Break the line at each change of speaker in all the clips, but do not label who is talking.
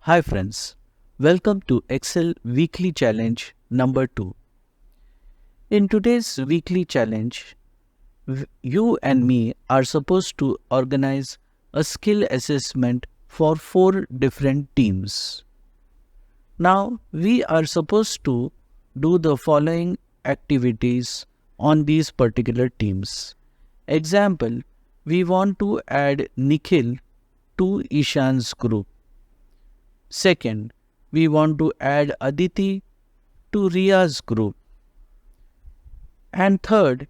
Hi friends, welcome to Excel Weekly Challenge number 2. In today's weekly challenge, you and me are supposed to organize a skill assessment for 4 different teams. Now, we are supposed to do the following activities on these particular teams. Example, we want to add Nikhil to Ishan's group. Second, we want to add Aditi to Ria's group. And third,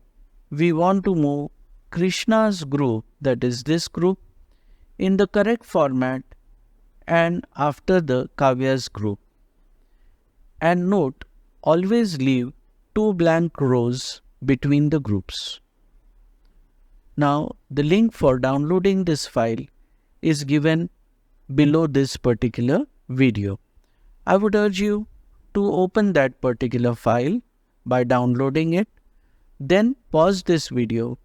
we want to move Krishna's group, that is this group, in the correct format and after the Kavya's group. And note, always leave 2 blank rows between the groups. Now, the link for downloading this file is given below this particular video. I would urge you to open that particular file by downloading it, then pause this video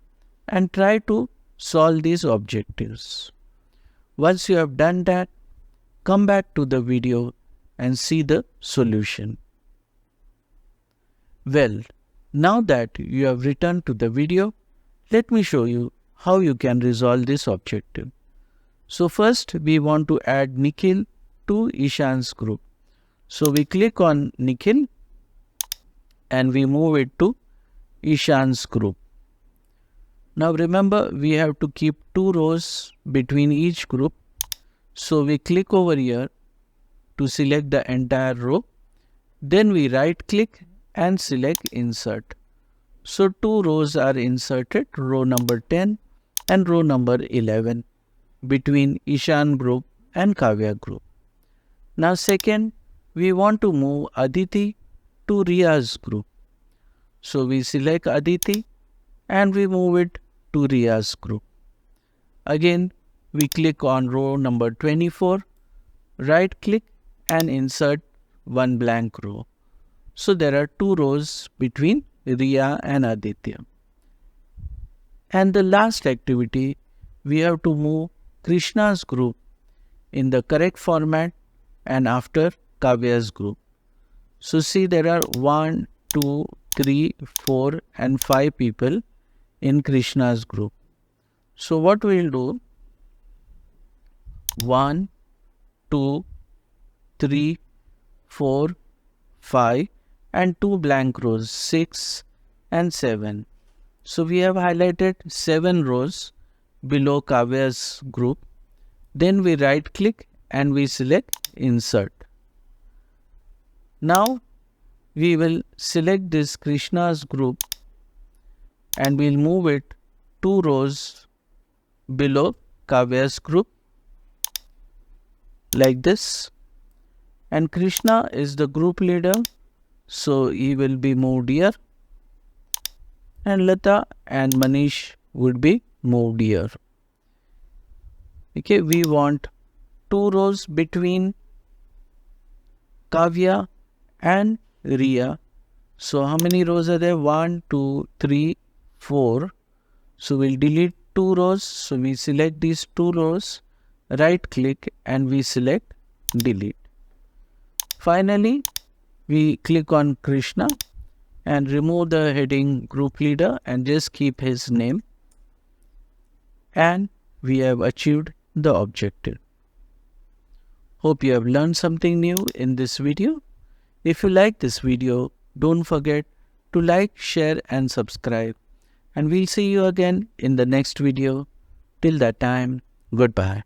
and try to solve these objectives. Once you have done that, come back to the video and see the solution. Well, now that you have returned to the video, let me show you how you can resolve this objective. So first we want to add Nikhil to Ishan's group. So we click on Nikhil and we move it to Ishan's group. Now remember, we have to keep 2 rows between each group. So we click over here to select the entire row. Then we right click and select insert. So 2 rows are inserted, row number 10 and row number 11 between Ishan group and Kavya group. Now second, we want to move Aditi to Ria's group. So we select Aditi and we move it to Ria's group. Again, we click on row number 24, right click and insert 1 blank row. So there are 2 rows between Ria and Aditya. And the last activity, we have to move Krishna's group in the correct format and after Kavya's group. So see, there are 1, 2, 3, 4 and 5 people in Krishna's group. So what we will do, 1, 2, 3, 4, 5 and 2 blank rows, 6 and 7. So we have highlighted 7 rows below Kavya's group. Then we right click and we select insert. Now we will select this Krishna's group and we'll move it 2 rows below Kavya's group like this. And Krishna is the group leader, so he will be moved here. And Lata and Manish would be moved here. Okay, we want 2 rows between Kavya and Ria. So how many rows are there? 1, 2, 3, 4. So we'll delete 2 rows. So we select these 2 rows, right click and we select delete. Finally, we click on Krishna and remove the heading group leader and just keep his name. And we have achieved the objective. Hope you have learned something new in this video. If you like this video, don't forget to like, share and subscribe. And we'll see you again in the next video. Till that time, goodbye.